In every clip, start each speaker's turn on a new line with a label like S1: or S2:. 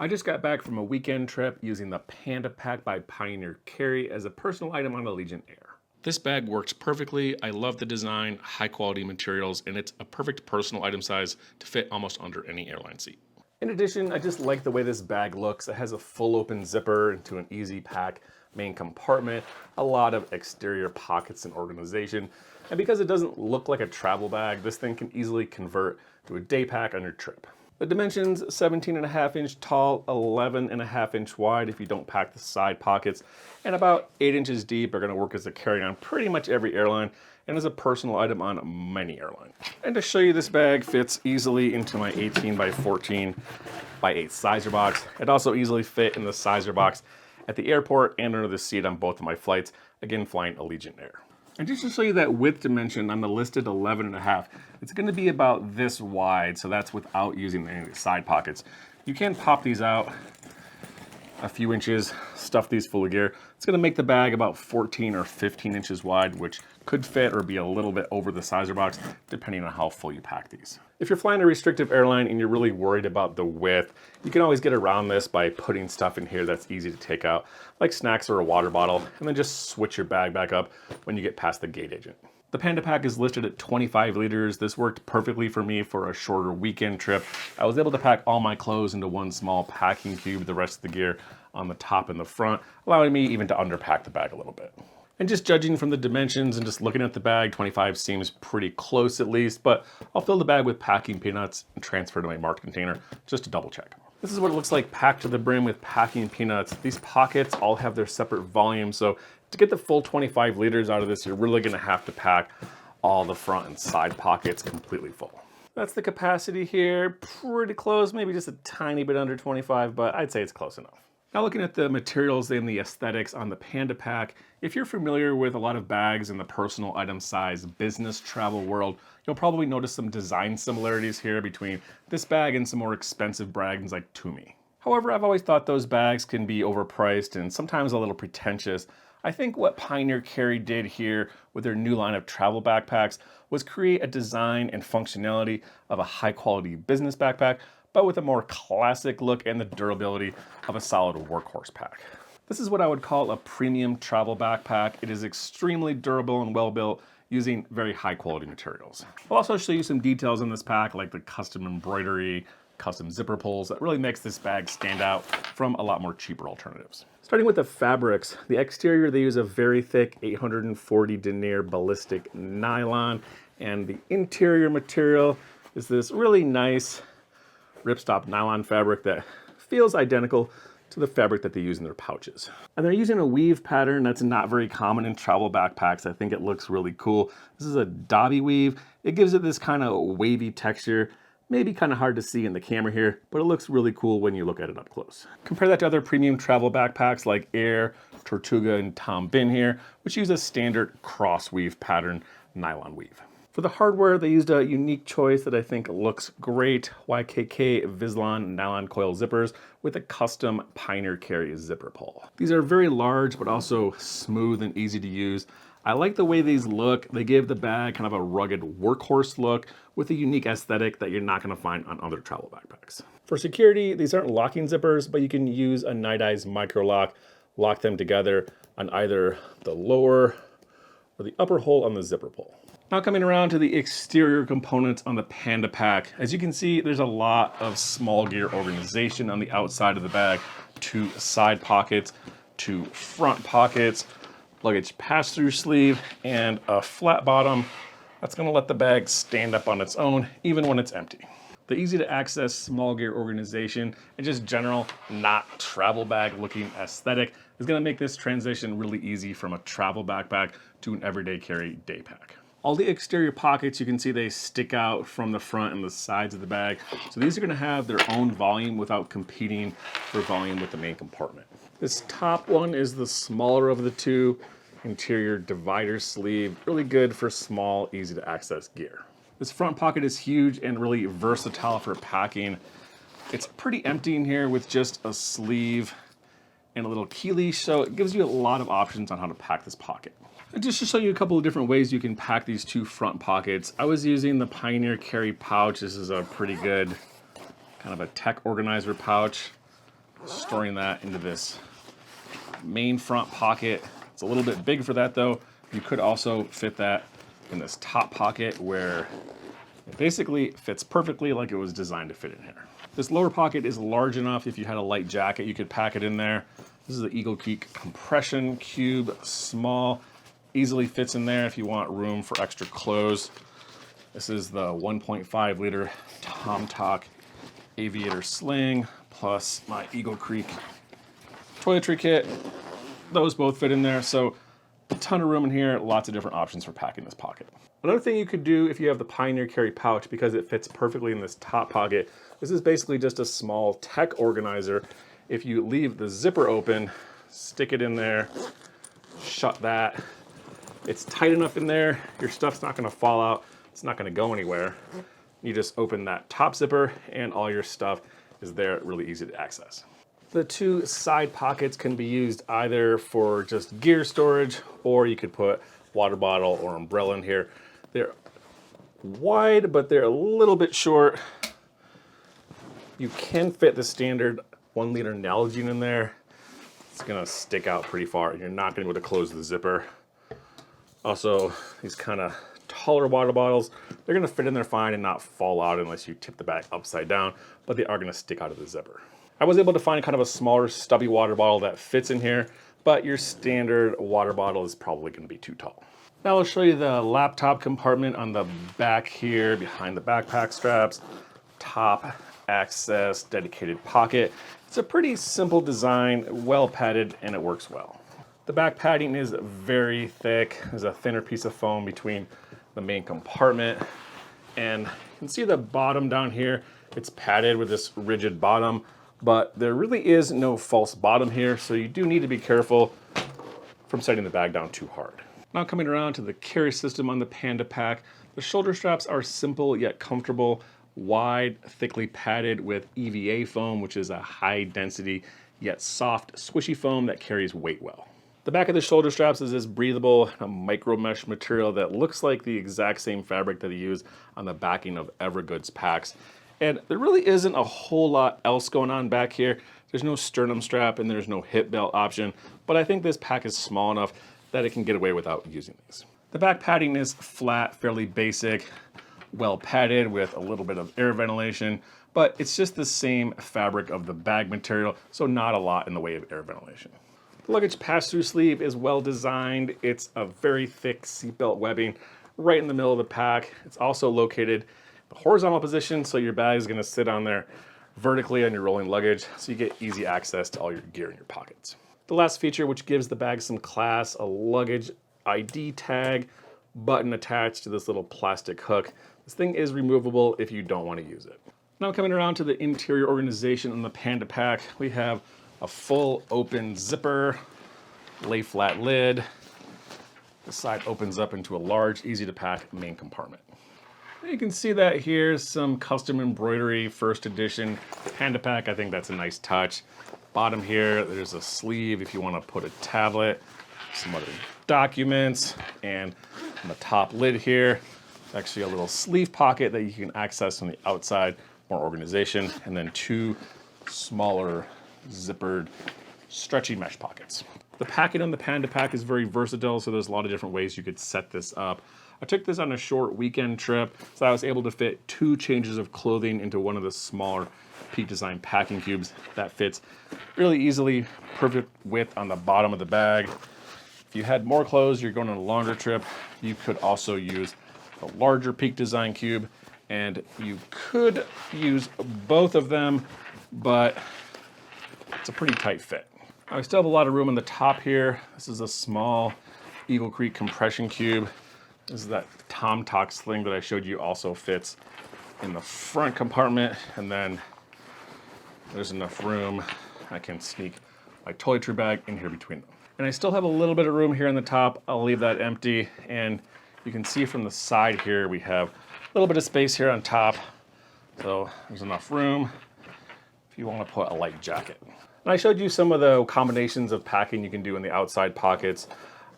S1: I just got back from a weekend trip using the Panda Pack by Pioneer Carry as a personal item on the Legion Air. This bag works perfectly. I love the design, high quality materials, and it's a perfect personal item size to fit almost under any airline seat. In addition, I just like the way this bag looks. It has a full open zipper into an easy pack main compartment, a lot of exterior pockets and organization. And because it doesn't look like a travel bag, this thing can easily convert to a day pack on your trip. The dimensions, 17.5-inch tall, 11.5-inch wide if you don't pack the side pockets, and about 8 inches deep are going to work as a carry-on pretty much every airline and as a personal item on many airlines. And to show you, this bag fits easily into my 18 by 14 by 8 sizer box. It also easily fit in the sizer box at the airport and under the seat on both of my flights, again flying Allegiant Air. And just to show you that width dimension on the listed 11.5, it's going to be about this wide, so that's without using any of the side pockets. You can pop these out a few inches, stuff these full of gear. It's going to make the bag about 14 or 15 inches wide, which could fit or be a little bit over the sizer box, depending on how full you pack these. If you're flying a restrictive airline and you're really worried about the width, you can always get around this by putting stuff in here that's easy to take out, like snacks or a water bottle, and then just switch your bag back up when you get past the gate agent. The Panda Pack is listed at 25 liters. This worked perfectly for me for a shorter weekend trip. I was able to pack all my clothes into one small packing cube, the rest of the gear on the top and the front, allowing me even to underpack the bag a little bit. And just judging from the dimensions and just looking at the bag, 25 seems pretty close at least, but I'll fill the bag with packing peanuts and transfer to my marked container just to double check. This is what it looks like packed to the brim with packing peanuts. These pockets all have their separate volumes, so to get the full 25 liters out of this, you're really gonna have to pack all the front and side pockets completely full. That's the capacity here, pretty close, maybe just a tiny bit under 25, but I'd say it's close enough. Now looking at the materials and the aesthetics on the Panda Pack, if you're familiar with a lot of bags in the personal item size business travel world, you'll probably notice some design similarities here between this bag and some more expensive brands like Tumi. However, I've always thought those bags can be overpriced and sometimes a little pretentious. I think what Pioneer Carry did here with their new line of travel backpacks was create a design and functionality of a high quality business backpack, but with a more classic look and the durability of a solid workhorse pack. This is what I would call a premium travel backpack. It is extremely durable and well built using very high quality materials. I'll also show you some details in this pack like the custom embroidery, custom zipper pulls that really makes this bag stand out from a lot more cheaper alternatives. Starting with the fabrics, the exterior they use a very thick 840 denier ballistic nylon, and the interior material is this really nice ripstop nylon fabric that feels identical to the fabric that they use in their pouches. And they're using a weave pattern that's not very common in travel backpacks. I think it looks really cool. This is a Dobby weave. It gives it this kind of wavy texture. Maybe kind of hard to see in the camera here, but it looks really cool when you look at it up close. Compare that to other premium travel backpacks like Air, Tortuga, and Tom Bin here, which use a standard cross weave pattern nylon weave. For the hardware, they used a unique choice that I think looks great. YKK Vislon nylon coil zippers with a custom Pioneer Carry zipper pull. These are very large, but also smooth and easy to use. I like the way these look. They give the bag kind of a rugged workhorse look with a unique aesthetic that you're not gonna find on other travel backpacks. For security, these aren't locking zippers, but you can use a nitized micro lock, lock them together on either the lower or the upper hole on the zipper pull. Now coming around to the exterior components on the Panda Pack. As you can see, there's a lot of small gear organization on the outside of the bag. 2 side pockets, 2 front pockets, luggage pass-through sleeve, and a flat bottom. That's gonna let the bag stand up on its own, even when it's empty. The easy to access small gear organization and just general not travel bag looking aesthetic is gonna make this transition really easy from a travel backpack to an everyday carry day pack. All the exterior pockets, you can see they stick out from the front and the sides of the bag. So these are gonna have their own volume without competing for volume with the main compartment. This top one is the smaller of the 2. Interior divider sleeve, really good for small, easy to access gear. This front pocket is huge and really versatile for packing. It's pretty empty in here with just a sleeve and a little key leash, so it gives you a lot of options on how to pack this pocket. And just to show you a couple of different ways you can pack these 2 front pockets, I was using the Pioneer Carry pouch. This is a pretty good kind of a tech organizer pouch. storing that into this main front pocket. It's a little bit big for that though. You could also fit that in this top pocket where it basically fits perfectly like it was designed to fit in here. This lower pocket is large enough if you had a light jacket, you could pack it in there. This is the Eagle Creek compression cube, small, easily fits in there if you want room for extra clothes. This is the 1.5 liter Tom Talk aviator sling, plus my Eagle Creek toiletry kit. Those both fit in there, so a ton of room in here, lots of different options for packing this pocket. Another thing you could do if you have the Pioneer Carry pouch, because it fits perfectly in this top pocket, this is basically just a small tech organizer. If you leave the zipper open, stick it in there, shut that. It's tight enough in there, your stuff's not gonna fall out, it's not gonna go anywhere. You just open that top zipper and all your stuff is there, really easy to access. The two side pockets can be used either for just gear storage, or you could put water bottle or umbrella in here. They're wide, but they're a little bit short. You can fit the standard 1 liter Nylon in there. It's gonna stick out pretty far and you're not gonna be able to close the zipper. Also, these kind of taller water bottles, they're gonna fit in there fine and not fall out unless you tip the bag upside down, but they are gonna stick out of the zipper. I was able to find kind of a smaller stubby water bottle that fits in here, but your standard water bottle is probably gonna be too tall. Now I'll show you the laptop compartment on the back here, behind the backpack straps, top access, dedicated pocket. It's a pretty simple design, well padded, and it works well. The back padding is very thick. There's a thinner piece of foam between the main compartment, and you can see the bottom down here. It's padded with this rigid bottom, but there really is no false bottom here, so you do need to be careful from setting the bag down too hard. Now coming around to the carry system on the Panda Pack, the shoulder straps are simple yet comfortable, wide, thickly padded with EVA foam, which is a high density yet soft, squishy foam that carries weight well. The back of the shoulder straps is this breathable micro mesh material that looks like the exact same fabric that they use on the backing of Evergood's packs. And there really isn't a whole lot else going on back here. There's no sternum strap and there's no hip belt option, but I think this pack is small enough that it can get away without using these. The back padding is flat, fairly basic, well padded with a little bit of air ventilation, but it's just the same fabric of the bag material, so not a lot in the way of air ventilation. The luggage pass-through sleeve is well designed. It's a very thick seatbelt webbing right in the middle of the pack. It's also located in the horizontal position, so your bag is gonna sit on there vertically on your rolling luggage, so you get easy access to all your gear in your pockets. The last feature, which gives the bag some class, a luggage ID tag button attached to this little plastic hook. This thing is removable if you don't want to use it. Now coming around to the interior organization on the Panda Pack, we have a full open zipper, lay flat lid. The side opens up into a large, easy to pack main compartment. You can see that here's some custom embroidery, first edition Panda Pack. I think that's a nice touch. Bottom here, there's a sleeve if you want to put a tablet, some other documents, and on the top lid here, actually a little sleeve pocket that you can access on the outside, more organization, and then two smaller zippered stretchy mesh pockets. The packing on the Panda Pack is very versatile, so there's a lot of different ways you could set this up. I took this on a short weekend trip, so I was able to fit 2 changes of clothing into one of the smaller Peak Design packing cubes. That fits really easily, perfect width on the bottom of the bag. If you had more clothes, you're going on a longer trip, you could also use a larger Peak Design cube, and you could use both of them, but it's a pretty tight fit. I still have a lot of room on the top here. This is a small Eagle Creek compression cube. This is that Tom Talk sling that I showed you, also fits in the front compartment, and then there's enough room. I can sneak my toiletry bag in here between them. And I still have a little bit of room here on the top. I'll leave that empty, and you can see from the side here, we have a little bit of space here on top. So there's enough room if you want to put a light jacket. And I showed you some of the combinations of packing you can do in the outside pockets.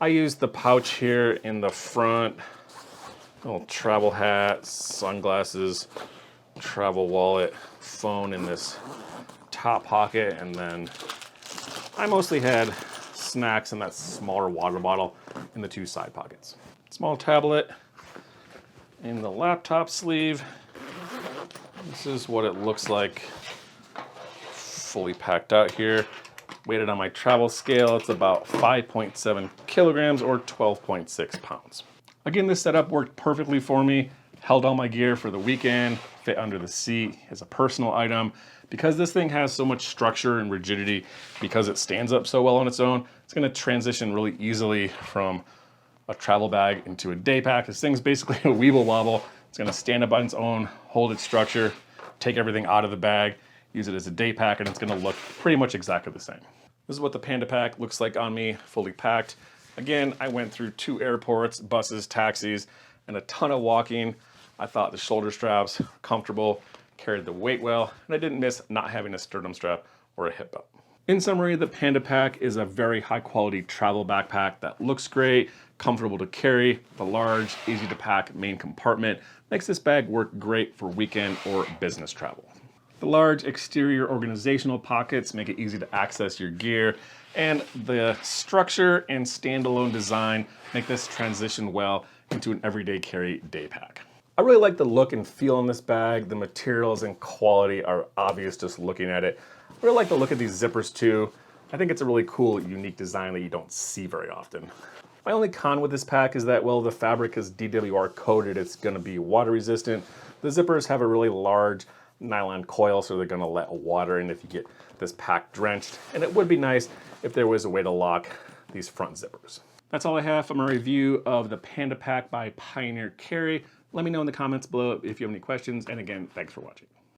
S1: I used the pouch here in the front, little travel hat, sunglasses, travel wallet, phone in this top pocket, and then I mostly had snacks in that smaller water bottle in the 2 side pockets. Small tablet in the laptop sleeve. This is what it looks like fully packed out here. Weighted on my travel scale, it's about 5.7 kilograms or 12.6 pounds. Again, this setup worked perfectly for me. Held all my gear for the weekend, fit under the seat as a personal item. Because this thing has so much structure and rigidity, because it stands up so well on its own, it's gonna transition really easily from a travel bag into a day pack. This thing's basically a weeble wobble. It's gonna stand up on its own, hold its structure, take everything out of the bag, use it as a day pack, and it's gonna look pretty much exactly the same. This is what the Panda Pack looks like on me, fully packed. Again, I went through 2 airports, buses, taxis, and a ton of walking. I thought the shoulder straps were comfortable, carried the weight well, and I didn't miss not having a sternum strap or a hip belt. In summary, the Panda Pack is a very high quality travel backpack that looks great, comfortable to carry. The large, easy to pack main compartment makes this bag work great for weekend or business travel. The large exterior organizational pockets make it easy to access your gear, and the structure and standalone design make this transition well into an everyday carry day pack. I really like the look and feel in this bag. The materials and quality are obvious just looking at it. I really like the look of these zippers too. I think it's a really cool, unique design that you don't see very often. My only con with this pack is that, well, the fabric is DWR coated. It's gonna be water resistant. The zippers have a really large nylon coil, so they're gonna let water in if you get this pack drenched. And it would be nice if there was a way to lock these front zippers. That's all I have for my review of the Panda Pack by Pioneer Carry. Let me know in the comments below if you have any questions. And again, thanks for watching.